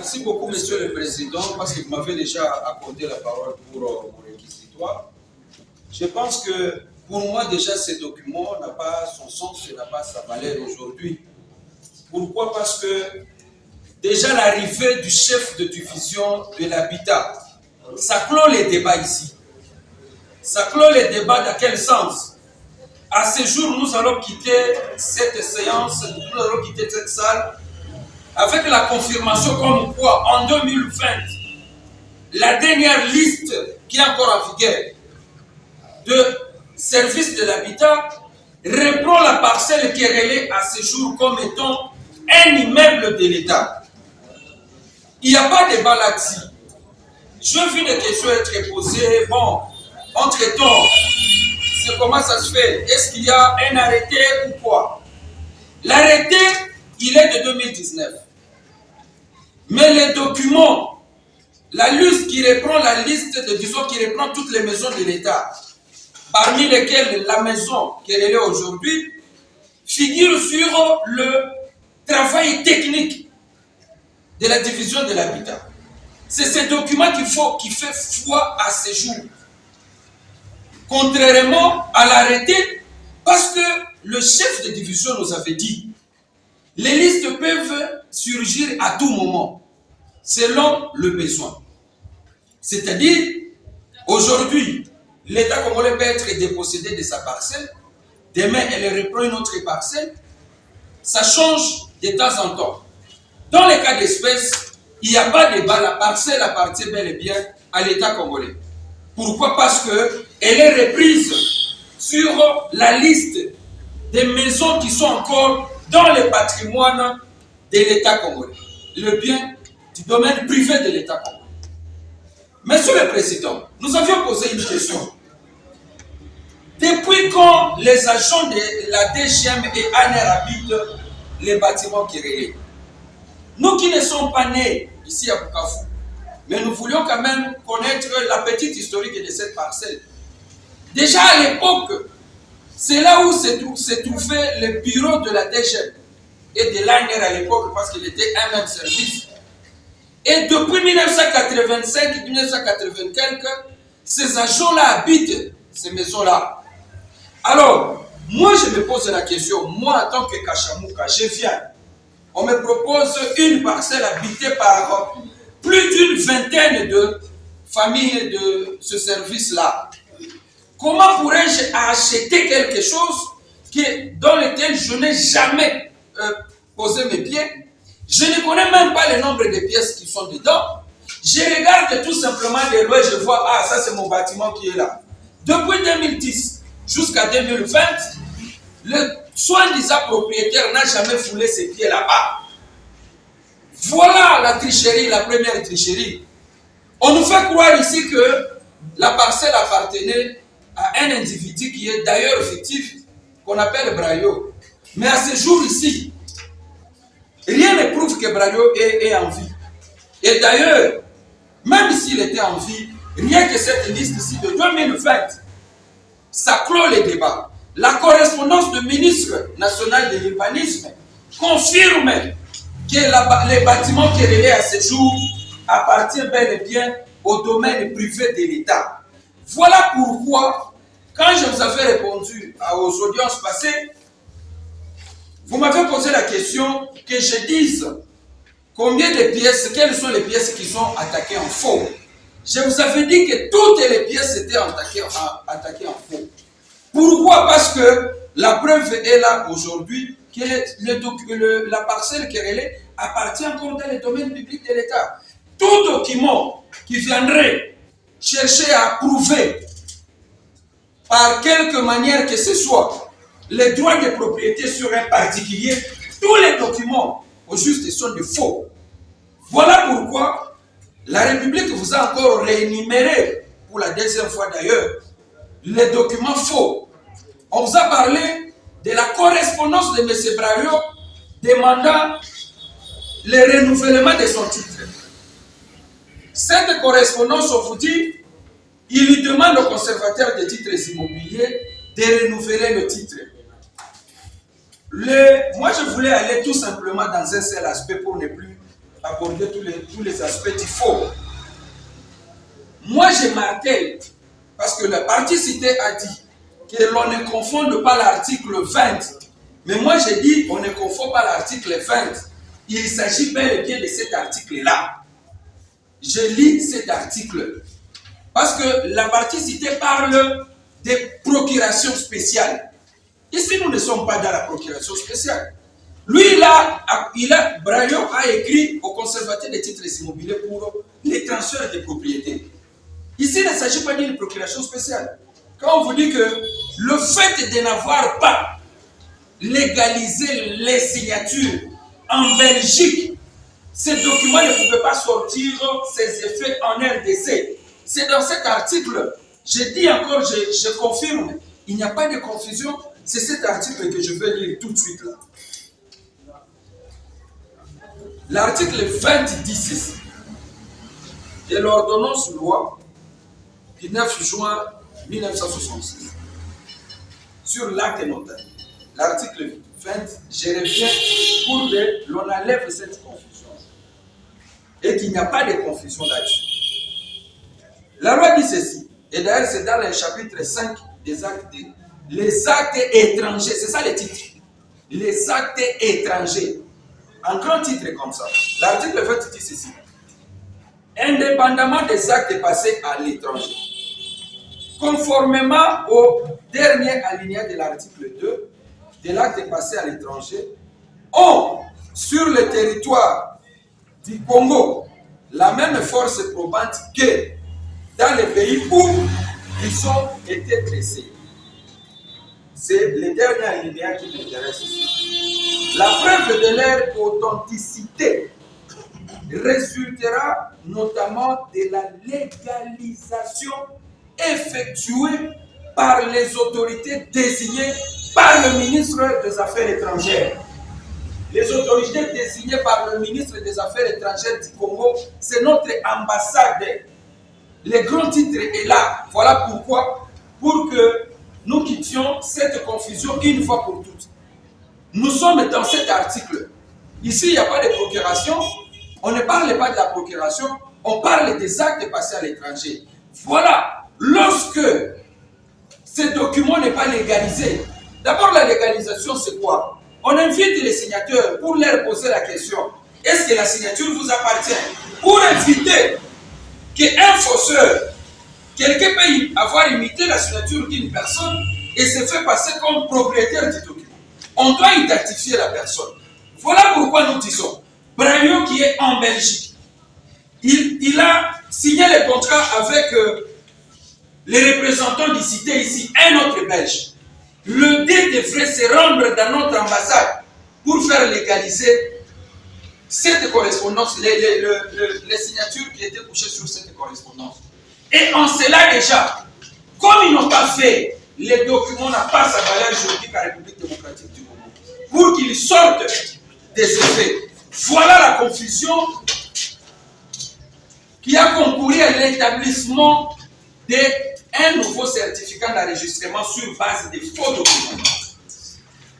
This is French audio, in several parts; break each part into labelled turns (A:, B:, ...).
A: Merci beaucoup, Monsieur le Président, parce que vous m'avez déjà accordé la parole pour mon réquisitoire. Je pense que pour moi, déjà, ce document n'a pas son sens et n'a pas sa valeur aujourd'hui. Pourquoi? Parce que déjà l'arrivée du chef de division de l'habitat, ça clôt les débats ici. Ça clôt les débats dans quel sens? À ce jour, nous allons quitter cette séance, nous allons quitter cette salle avec la confirmation comme quoi en 2020, la dernière liste qui est encore en vigueur de services de l'habitat reprend la parcelle qui est relevée à ce jour comme étant un immeuble de l'État. Il n'y a pas de débat là-dessus. Je vis des questions être posées. Bon, entre-temps, c'est comment ça se fait? Est-ce qu'il y a un arrêté ou quoi? L'arrêté, il est de 2019. Mais les documents, la liste qui reprend la liste de, disons, qui reprend toutes les maisons de l'État, parmi lesquelles la maison qu'elle est aujourd'hui, figure sur le travail technique de la division de l'habitat. C'est ce document qui fait foi à ce jour. Contrairement à l'arrêté, parce que le chef de division nous avait dit, les listes peuvent surgir à tout moment, selon le besoin. C'est-à-dire, aujourd'hui, l'État congolais peut être dépossédé de sa parcelle, demain elle reprend une autre parcelle, ça change de temps en temps. Dans les cas d'espèce, il n'y a pas de débat, la parcelle appartient bel et bien à l'État congolais. Pourquoi? Parce qu'elle est reprise sur la liste des maisons qui sont encore dans le patrimoine de l'État congolais. Le bien du domaine privé de l'État congolais. Monsieur le Président, nous avions posé une question. Depuis quand les agents de la DGM et ANR habitent les bâtiments qui relèvent? Nous qui ne sommes pas nés ici à Bukavu, mais nous voulions quand même connaître la petite historique de cette parcelle. Déjà à l'époque, c'est là où se trouvait le bureau de la DGM et de l'ANR à l'époque, parce qu'il était un même service. Et depuis 1985-1980 quelques, ces agents-là habitent ces maisons-là. Alors, moi je me pose la question, moi en tant que Kachamouka, je viens, on me propose une parcelle habitée par plus d'une vingtaine de familles de ce service-là. Comment pourrais-je acheter quelque chose dans lequel je n'ai jamais posé mes pieds? Je ne connais même pas le nombre de pièces qui sont dedans. Je regarde tout simplement de loin, je vois, ah, ça c'est mon bâtiment qui est là. Depuis 2010 jusqu'à 2020, le soi-disant propriétaire n'a jamais foulé ses pieds là-bas. Voilà la tricherie, la première tricherie. On nous fait croire ici que la parcelle appartenait à un individu qui est d'ailleurs fictif, qu'on appelle Brayo. Mais à ce jour ici, rien ne prouve que Brayo est en vie. Et d'ailleurs, même s'il était en vie, rien que cette liste-ci de 2020, ça clôt les débats. La correspondance du ministre national de l'urbanisme confirme que les bâtiments qui relaient à ce jour appartiennent bel et bien au domaine privé de l'État. Voilà pourquoi, quand je vous avais répondu aux audiences passées, vous m'avez posé la question que je dise combien de pièces, quelles sont les pièces qui sont attaquées en faux. Je vous avais dit que toutes les pièces étaient attaquées en faux. Pourquoi? Parce que la preuve est là aujourd'hui que la parcelle qui est appartient encore dans le domaine public de l'État. Tout document qui viendrait chercher à prouver par quelque manière que ce soit les droits de propriété sur un particulier, tous les documents au juste sont de faux. Voilà pourquoi la République vous a encore réénuméré, pour la deuxième fois d'ailleurs, les documents faux. On vous a parlé de la correspondance de M. Brayo demandant le renouvellement de son titre. Cette correspondance, on vous dit, il lui demande au conservateur des titres immobiliers de renouveler le titre. Moi, je voulais aller tout simplement dans un seul aspect pour ne plus aborder tous les aspects du faux. Moi, je marqué, parce que la partie citée a dit que l'on ne confonde pas l'article 20. Mais moi, j'ai dit, on ne confond pas l'article 20. Il s'agit bel et bien de cet article-là. Je lis cet article. Parce que la partie citée parle des procurations spéciales. Ici, nous ne sommes pas dans la procuration spéciale. Lui, Brayo a écrit au conservateur des titres immobiliers pour les transferts de propriétés. Ici, il ne s'agit pas d'une procuration spéciale. Quand on vous dit que le fait de n'avoir pas légalisé les signatures en Belgique, ce document ne pouvait pas sortir ses effets en RDC. C'est dans cet article, je dis encore, je confirme, il n'y a pas de confusion, c'est cet article que je vais lire tout de suite là. L'article 20 dit ceci. De l'ordonnance loi du 9 juin 1966 sur l'acte notarié. L'article 20, je reviens pour que l'on enlève cette confusion et qu'il n'y a pas de confusion là-dessus. La loi dit ceci, et d'ailleurs c'est dans le chapitre 5 des actes, les actes étrangers, c'est ça le titre, les actes étrangers, en grand titre comme ça. L'article 20 dit ceci, indépendamment des actes passés à l'étranger, conformément au dernier alinéa de l'article 2 de l'acte passé à l'étranger, ont sur le territoire du Congo la même force probante que dans les pays où ils ont été dressés. C'est le dernier alinéa qui m'intéresse ici. La preuve de leur authenticité résultera notamment de la légalisation effectuée par les autorités désignées par le ministre des Affaires étrangères. Les autorités désignées par le ministre des Affaires étrangères du Congo, c'est notre ambassade. Le grand titre est là. Voilà pourquoi, pour que nous quittions cette confusion une fois pour toutes. Nous sommes dans cet article. Ici, il n'y a pas de procuration. On ne parle pas de la procuration, on parle des actes passés à l'étranger. Voilà, lorsque ce document n'est pas légalisé, d'abord la légalisation c'est quoi? On invite les signateurs pour leur poser la question, est-ce que la signature vous appartient? Pour éviter qu'un fausseur, quelqu'un peut avoir imité la signature d'une personne et se fait passer comme propriétaire du document. On doit identifier la personne. Voilà pourquoi nous disons, Brayo qui est en Belgique, il a signé le contrat avec les représentants du cité ici, un autre Belge. Le dé devrait se rendre dans notre ambassade pour faire légaliser cette correspondance, les signatures qui étaient couchées sur cette correspondance. Et en cela déjà, comme ils n'ont pas fait, les documents n'ont pas sa valeur juridique à la République démocratique du Congo. Pour qu'ils sortent des effets. Voilà la confusion qui a concouru à l'établissement d'un nouveau certificat d'enregistrement sur base de faux documents.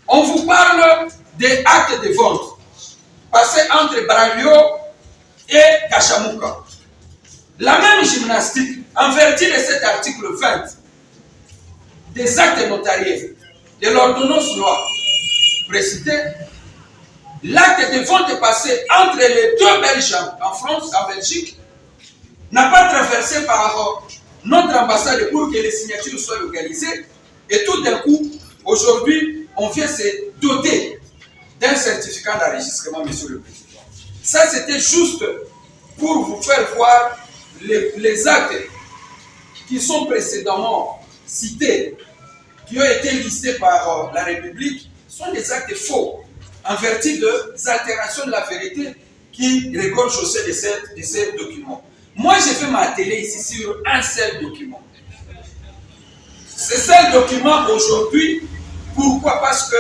A: On vous parle des actes de vente passés entre Brayo et Kachamuka. La même gymnastique, en vertu de cet article 20, des actes notariés, de l'ordonnance loi précitée, l'acte de vente passé entre les deux Belges en France, en Belgique, n'a pas traversé par notre ambassade pour que les signatures soient légalisées. Et tout d'un coup, aujourd'hui, on vient se doter d'un certificat d'enregistrement, monsieur le président. Ça, c'était juste pour vous faire voir les actes qui sont précédemment cités, qui ont été listés par la République, sont des actes faux, en vertu des altérations de la vérité qui regorgent au sein de ces documents. Moi, je vais m'atteler ici sur un seul document. Ce seul document aujourd'hui, pourquoi? Parce que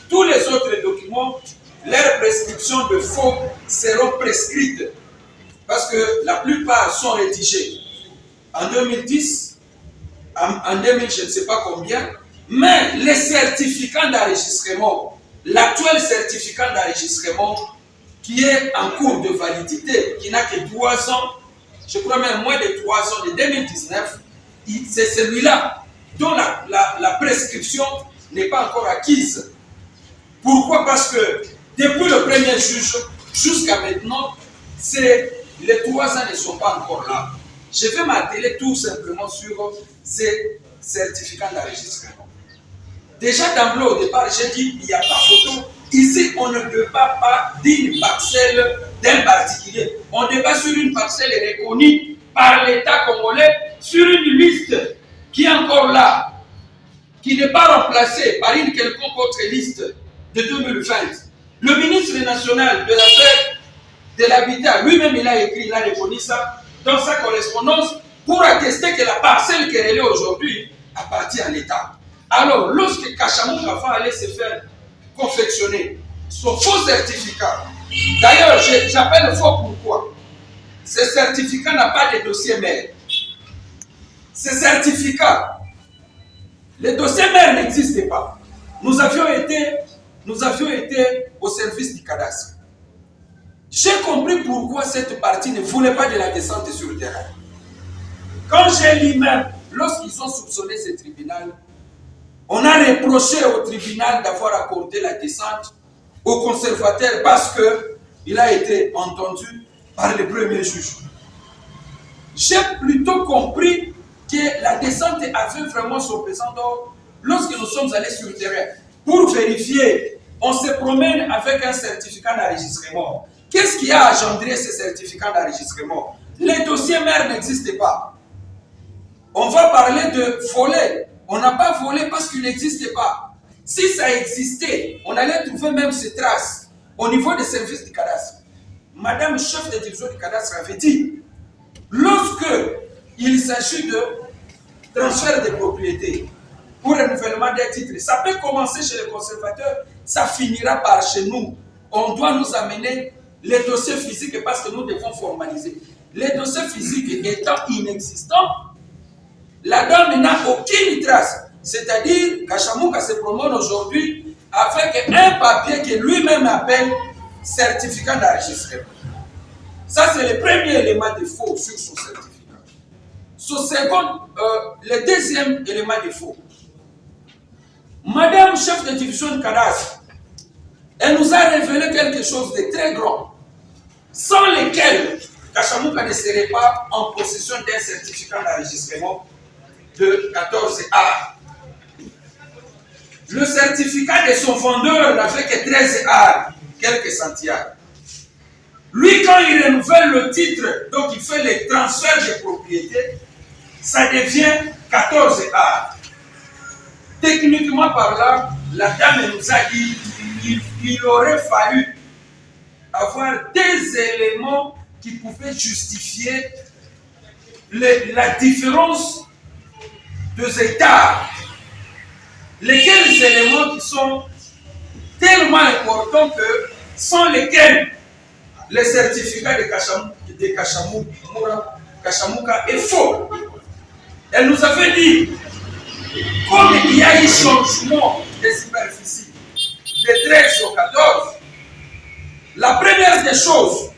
A: tous les autres documents, leurs prescriptions de faux seront prescrites. Parce que la plupart sont rédigés en 2010, en 2000, je ne sais pas combien, mais les certificats d'enregistrement, l'actuel certificat d'enregistrement qui est en cours de validité, qui n'a que 3 ans, je crois même moins de 3 ans, de 2019, c'est celui-là dont la prescription n'est pas encore acquise. Pourquoi? Parce que depuis le premier juge jusqu'à maintenant, les 3 ans ne sont pas encore là. Je vais m'atteler tout simplement sur ces certificats d'enregistrement. Déjà d'emblée au départ, j'ai dit il n'y a pas photo. Ici, on ne débat pas d'une parcelle d'un particulier. On débat sur une parcelle reconnue par l'État congolais, sur une liste qui est encore là, qui n'est pas remplacée par une quelconque autre liste de 2020. Le ministre national de l'affaire de l'habitat, lui-même, il a écrit, il a reconnu ça dans sa correspondance pour attester que la parcelle qu'elle est aujourd'hui appartient à l'État. Alors, lorsque Kachamouka va aller se faire confectionner son faux certificat, d'ailleurs, j'appelle faux pourquoi? Ce certificat n'a pas de dossier mère. Ce certificat, le dossier mère n'existe pas. Nous avions été au service du cadastre. J'ai compris pourquoi cette partie ne voulait pas de la descente sur le terrain. Quand j'ai lu même, lorsqu'ils ont soupçonné ce tribunal, on a reproché au tribunal d'avoir accordé la descente au conservateur parce qu'il a été entendu par le premier juge. J'ai plutôt compris que la descente avait vraiment son pesant d'or lorsque nous sommes allés sur le terrain. Pour vérifier, on se promène avec un certificat d'enregistrement. Qu'est-ce qui a engendré ce certificat d'enregistrement? Les dossiers mères n'existent pas. On va parler de voler. On n'a pas volé parce qu'il n'existait pas. Si ça existait, on allait trouver même ces traces au niveau des services du cadastre. Madame chef de division du cadastre avait dit, lorsque il s'agit de transfert de propriété pour renouvellement des titres, ça peut commencer chez les conservateurs, ça finira par chez nous. On doit nous amener les dossiers physiques parce que nous devons formaliser. Les dossiers physiques étant inexistants, la dame n'a aucune trace. C'est-à-dire Kachamouka se promène aujourd'hui avec un papier que lui-même appelle certificat d'enregistrement. Ça, c'est le premier élément de faux sur son certificat. Le deuxième élément de faux. Madame chef de division de cadastre, elle nous a révélé quelque chose de très grand, sans lequel Kachamouka ne serait pas en possession d'un certificat d'enregistrement de 14A. Le certificat de son vendeur n'avait que 13 A, quelques centimes. Lui, quand il renouvelle le titre, donc il fait les transferts de propriété, ça devient 14 A. Techniquement parlant, la dame nous a dit qu'il aurait fallu avoir des éléments qui pouvaient justifier la différence des états. Lesquels éléments qui sont tellement importants que sans lesquels le certificat de Kachamouka est faux. Elle nous avait dit, comme il y a eu changement de superficie de 13 au 14, la première des choses,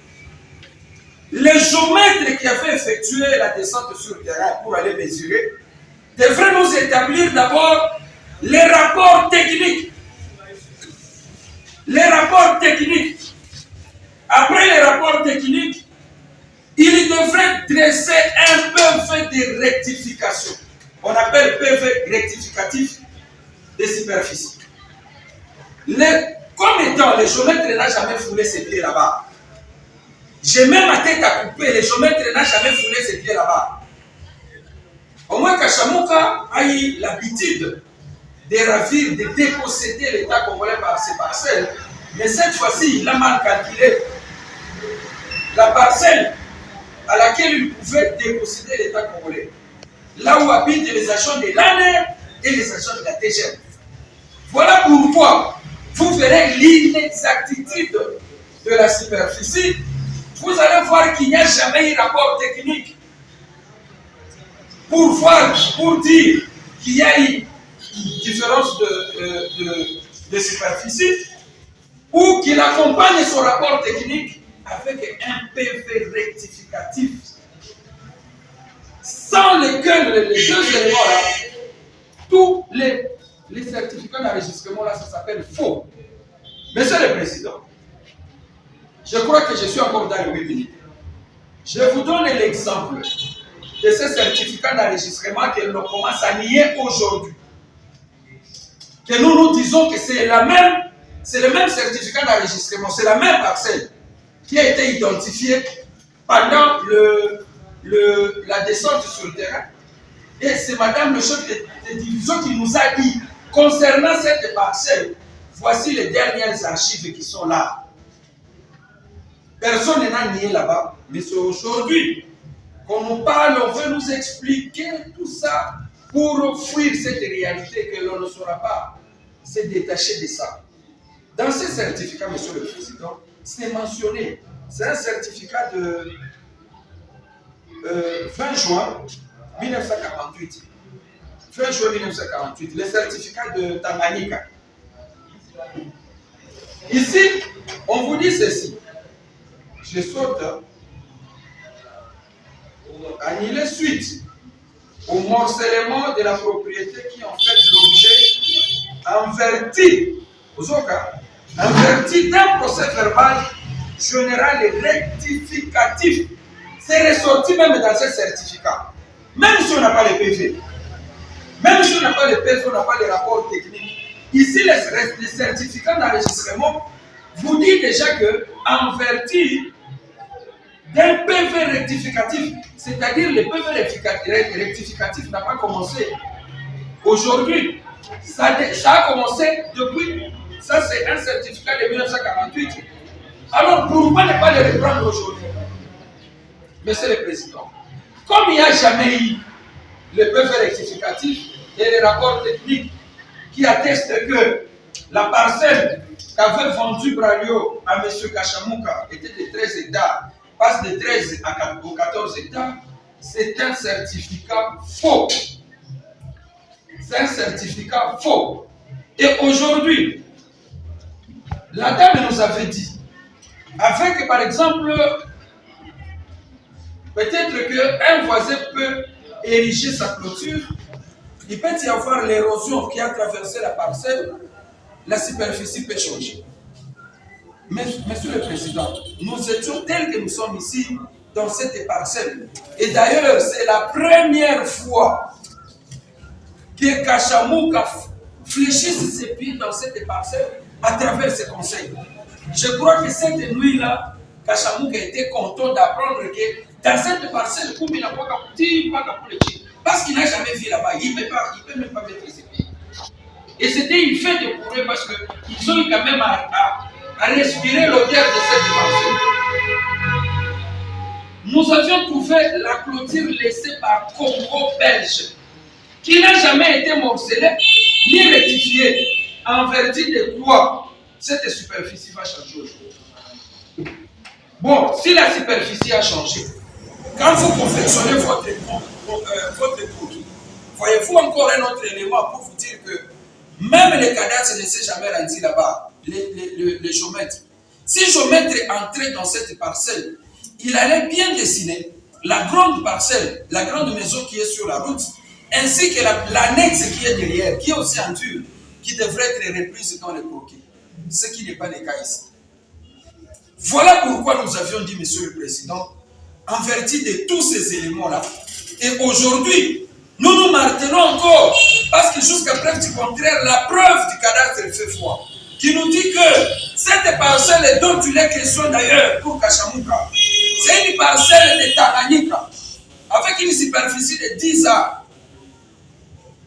A: les géomètres qui avaient effectué la descente sur le terrain pour aller mesurer devraient nous établir d'abord les rapports techniques. Les rapports techniques. Après les rapports techniques, il devrait dresser un PV de rectification. On appelle PV rectificatif de superficie. Comme étant, le géomètre n'a jamais foulé ses pieds là-bas. J'ai même ma tête à couper, le géomètre n'a jamais foulé ses pieds là-bas. Au moins Kachamouka a eu l'habitude de ravir, de déposséder l'État congolais par ses parcelles. Mais cette fois-ci, il a mal calculé. La parcelle à laquelle il pouvait déposséder l'État congolais, là où habitent les agents de l'ANER et les agents de la TGM. Voilà pourquoi vous verrez l'inexactitude de la superficie. Vous allez voir qu'il n'y a jamais eu rapport technique pour dire qu'il y a eu différence de superficie. ou qu'il accompagne son rapport technique avec un PV rectificatif. Sans lequel les deux éléments-là, tous les certificats d'enregistrement-là, ça s'appelle faux. Monsieur le Président, je crois que je suis encore dans le 8 minutes. Je vous donne l'exemple de ces certificats d'enregistrement que l'on commence à nier aujourd'hui. Que nous disons que c'est le même certificat d'enregistrement, c'est la même parcelle qui a été identifiée pendant la descente sur le terrain. Et c'est madame le chef de division qui nous a dit, concernant cette parcelle, voici les dernières archives qui sont là. Personne n'a nié là-bas, mais c'est aujourd'hui qu'on nous parle, on veut nous expliquer tout ça pour fuir cette réalité que l'on ne saura pas se détacher de ça. Dans ce certificat, Monsieur le Président, c'est mentionné, c'est un certificat de 20 juin 1948. 20 juin 1948, le certificat de Tanganyika. Ici, on vous dit ceci. Je saute annuler suite au morcellement de la propriété qui en fait l'objet en vertu d'un procès verbal général et rectificatif. C'est ressorti même dans ce certificat. Même si on n'a pas les PV, même si on n'a pas les PV, on n'a pas les rapports techniques. Ici, les certificats d'enregistrement vous dit déjà que en vertu d'un PV rectificatif, c'est-à-dire le PV rectificatif n'a pas commencé aujourd'hui. Ça a commencé depuis, ça c'est un certificat de 1948. Alors pourquoi ne pas le reprendre aujourd'hui? Monsieur le Président, comme il n'y a jamais eu le PV rectificatif et les rapports techniques qui attestent que la parcelle qu'avait vendue Braillot à M. Kachamouka était de 13 hectares, passe de 13 à 14 hectares, c'est un certificat faux. C'est un certificat faux. Et aujourd'hui, la dame nous avait dit, avec par exemple, peut-être qu'un voisin peut ériger sa clôture, il peut y avoir l'érosion qui a traversé la parcelle, la superficie peut changer. Mais, Monsieur le Président, nous étions tels que nous sommes ici, dans cette parcelle. Et d'ailleurs, c'est la première fois que Kachamouka fléchisse ses pieds dans cette parcelle à travers ses conseils. Je crois que cette nuit-là, Kachamouka était content d'apprendre que dans cette parcelle, il n'a pas capté, parce qu'il n'a jamais vu là-bas. Il ne peut même pas mettre ses pieds. Et c'était une fête pour eux parce qu'ils ont eu quand même à respirer l'odeur de cette parcelle. Nous avions trouvé la clôture laissée par Congo belge, qui n'a jamais été morcelée ni rectifiée, en vertu de quoi cette superficie va changer aujourd'hui. Bon, si la superficie a changé, quand vous confectionnez votre croquis, voyez-vous encore un autre élément pour vous dire que même les cadastres ne s'est jamais rendu là-bas, les géomètres. Si le géomètre entrait dans cette parcelle, il allait bien dessiner la grande parcelle, la grande maison qui est sur la route, ainsi que l'annexe qui est derrière, qui est aussi en dur, qui devrait être reprise dans le croquis. Ce qui n'est pas le cas ici. Voilà pourquoi nous avions dit, Monsieur le Président, en vertu de tous ces éléments-là, et aujourd'hui, nous nous martelons encore, parce que jusqu'à preuve du contraire, la preuve du cadastre fait foi, qui nous dit que cette parcelle dont il est question d'ailleurs pour Kachamouka, c'est une parcelle de Tanganyika, avec une superficie de 10 ans,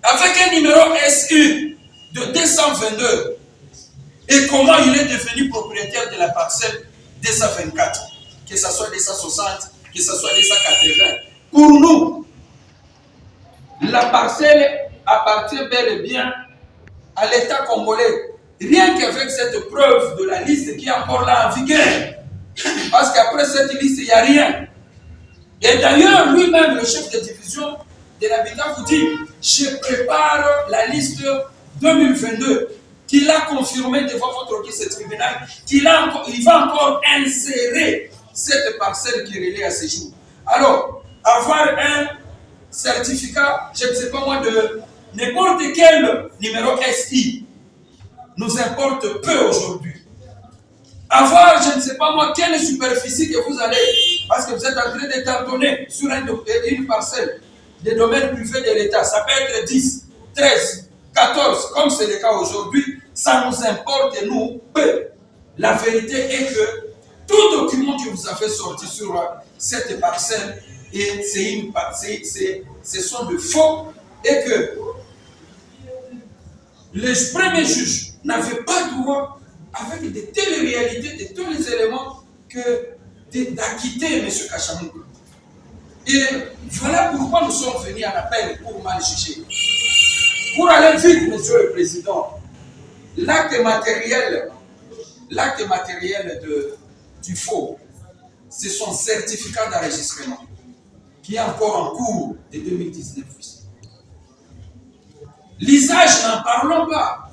A: avec un numéro SU de 222. Et comment il est devenu propriétaire de la parcelle 224, que ce soit 260, que ce soit 280. Pour nous, la parcelle appartient bel et bien à l'État congolais. Rien qu'avec cette preuve de la liste qui est encore là en vigueur. Parce qu'après cette liste, il n'y a rien. Et d'ailleurs, lui-même, le chef de division de l'habitat vous dit, je prépare la liste 2022 qu'il a confirmé devant votre audience tribunal, il va encore insérer cette parcelle qui relaie à ce jour. Alors, avoir un certificat, je ne sais pas moi, de n'importe quel numéro SI, nous importe peu aujourd'hui. Avoir, je ne sais pas moi, quelle superficie que vous allez, parce que vous êtes en train de cantonner sur une parcelle des domaines privés de l'État, ça peut être 10, 13, 14, comme c'est le cas aujourd'hui, ça nous importe, nous, peu. La vérité est que tout document que vous avez sorti sur cette parcelle, ce sont de faux, et que les premiers juges n'avaient pas droit, avec de telles réalités, de tous les éléments, que d'acquitter M. Kachamouka. Et voilà pourquoi nous sommes venus en appel pour mal juger. Pour aller vite, Monsieur le Président, l'acte matériel du faux, c'est son certificat d'enregistrement, qui est encore en cours de 2019. L'usage, n'en parlons pas.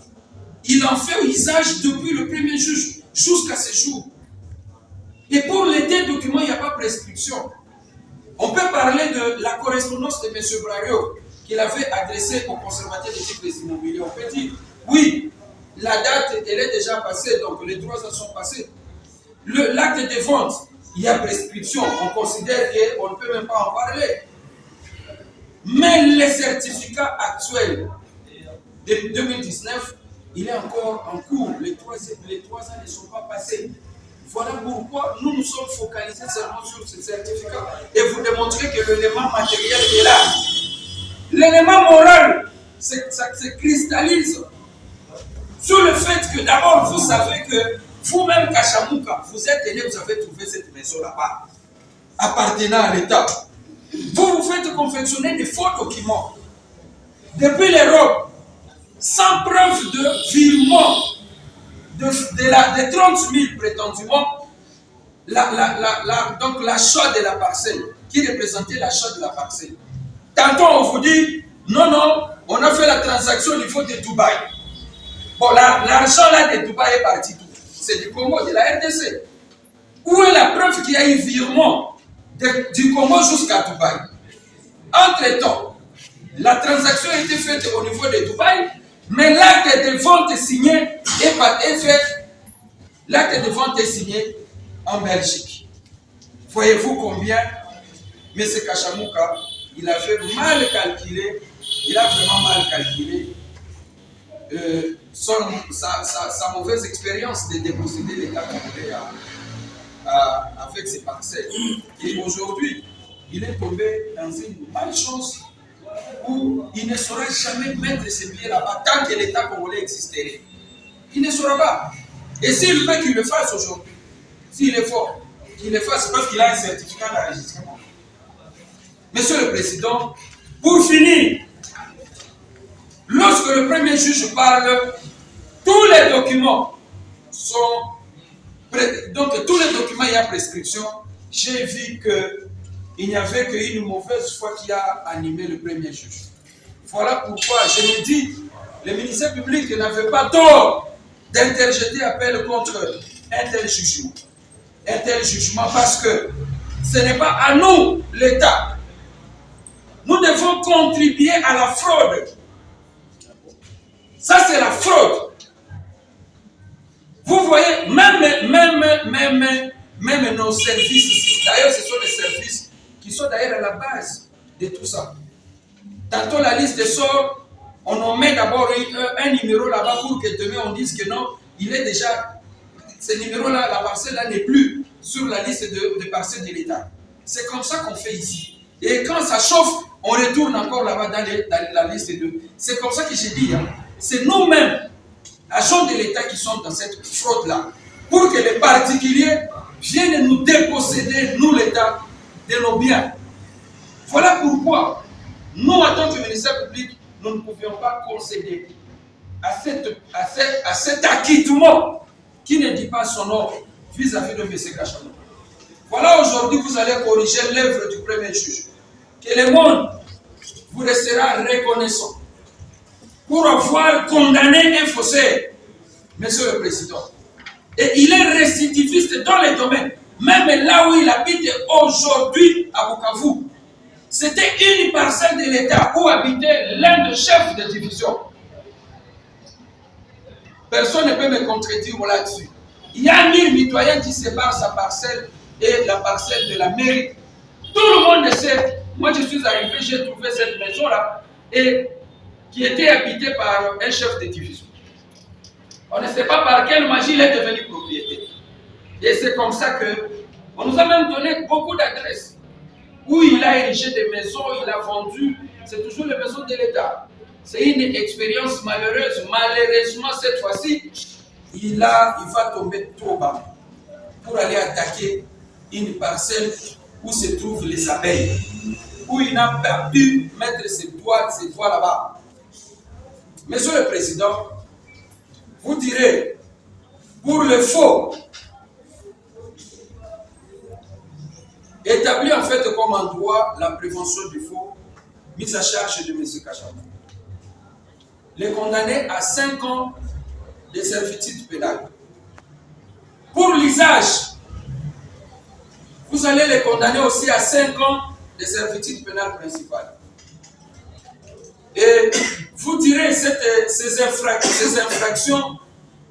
A: Il en fait usage depuis le premier juge jusqu'à ce jour. Et pour les deux documents, il n'y a pas de prescription. On peut parler de la correspondance de M. Brario qu'il avait adressée au conservateur des titres immobiliers. On peut dire, oui, la date, elle est déjà passée, donc les 3 ans sont passés. L'acte de vente, il y a prescription. On considère qu'on ne peut même pas en parler. Mais les certificats actuels de 2019, il est encore en cours. Les 3 ans ne sont pas passés. Voilà pourquoi nous nous sommes focalisés seulement sur ce certificat et vous démontrer que l'élément matériel est là. L'élément moral, ça se cristallise sur le fait que d'abord vous savez que vous-même, Kachamouka, vous êtes né, vous avez trouvé cette maison là-bas, appartenant à l'État. Vous faites confectionner des faux documents depuis l'Europe, sans preuve de virement de 30 000 prétendument, donc l'achat de la parcelle, qui représentait l'achat de la parcelle. Tantôt on vous dit, non, on a fait la transaction au niveau de Dubaï. Bon, l'argent là de Dubaï est parti tout. C'est du Congo, de la RDC. Où est la preuve qu'il y a eu virement du Congo jusqu'à Dubaï? Entre-temps, la transaction a été faite au niveau de Dubaï, mais l'acte de vente est signé est fait. L'acte de vente est signé en Belgique. Voyez-vous combien M. Kachamouka, il avait mal calculé, il a vraiment mal calculé sa mauvaise expérience de déposséder l'État congolais avec ses parcelles. Et aujourd'hui, il est tombé dans une malchance où il ne saura jamais mettre ses pieds là-bas tant que l'État congolais existerait. Il ne saura pas. Et s'il veut qu'il le fasse aujourd'hui, s'il est fort, qu'il le fasse parce qu'il a un certificat d'enregistrement. Monsieur le Président, pour finir, lorsque le premier juge parle, tous les documents sont... Donc tous les documents, il y a prescription. J'ai vu qu'il n'y avait qu'une mauvaise foi qui a animé le premier juge. Voilà pourquoi je me dis, le ministère public n'avait pas tort d'interjeter appel contre un tel jugement. Un tel jugement parce que ce n'est pas à nous, l'État. Nous devons contribuer à la fraude. Ça, c'est la fraude. Vous voyez, même nos services ici, d'ailleurs, ce sont les services qui sont d'ailleurs à la base de tout ça. Tantôt, la liste sort, on en met d'abord un numéro là-bas pour que demain on dise que non, il est déjà, ce numéro-là, la parcelle-là n'est plus sur la liste de parcelles de l'État. C'est comme ça qu'on fait ici. Et quand ça chauffe, on retourne encore là-bas dans la liste de... C'est comme ça que j'ai dit, hein. C'est nous-mêmes, agents de l'État, qui sont dans cette fraude-là, pour que les particuliers viennent nous déposséder, nous l'État, de nos biens. Voilà pourquoi, nous, en tant que ministère public, nous ne pouvions pas concéder à cet acquittement qui ne dit pas son nom vis-à-vis de M. Kachamouka. Voilà, aujourd'hui, vous allez corriger l'œuvre du premier juge. Que le monde vous restera reconnaissant pour avoir condamné un faussaire Monsieur le Président. Et il est récidiviste dans les domaines. Même là où il habite aujourd'hui à Bukavu, c'était une parcelle de l'État où habitait l'un des chefs de division. Personne ne peut me contredire là-dessus. Il y a 1000 mitoyens qui séparent sa parcelle et la parcelle de la mairie. Tout le monde le sait. Moi, je suis arrivé, j'ai trouvé cette maison-là et qui était habitée par un chef de division. On ne sait pas par quelle magie il est devenu propriétaire. Et c'est comme ça que on nous a même donné beaucoup d'adresses où il a érigé des maisons, il a vendu. C'est toujours les maisons de l'État. C'est une expérience malheureuse. Malheureusement, cette fois-ci, il va tomber trop bas pour aller attaquer une parcelle où se trouvent les abeilles, où il n'a pas pu mettre ses doigts là-bas. Monsieur le Président, vous direz, pour le faux, établi en fait comme en droit la prévention du faux, mise à charge de M. Kachama. Les condamner à 5 ans de servitude pénale. Pour l'usage, vous allez les condamner aussi à 5 ans de servitude pénale principale. Et vous direz ces infractions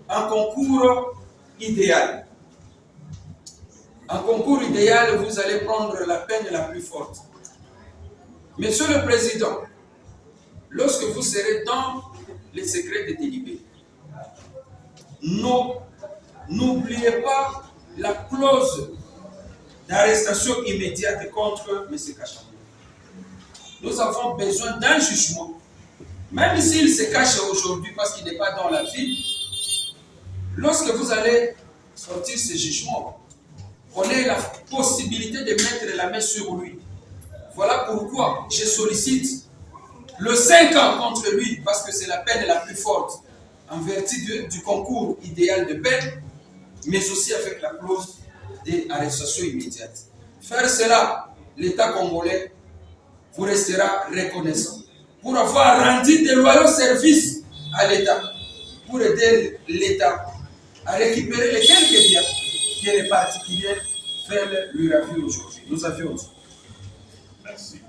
A: en concours idéal. En concours idéal, vous allez prendre la peine la plus forte. Monsieur le Président, lorsque vous serez dans les secrets de délibéré, n'oubliez pas la clause d'arrestation immédiate contre M. Kachama. Nous avons besoin d'un jugement. Même s'il se cache aujourd'hui parce qu'il n'est pas dans la ville, lorsque vous allez sortir ce jugement, on ait la possibilité de mettre la main sur lui. Voilà pourquoi je sollicite le 5 ans contre lui, parce que c'est la peine la plus forte, en vertu du concours idéal de peine, mais aussi avec la clause d'arrestation immédiate. Faire cela, l'État congolais vous restera reconnaissant pour avoir rendu de loyaux services à l'État, pour aider l'État à récupérer les quelques biens que les particuliers veulent lui ravir aujourd'hui. Nous avions dit.
B: Merci.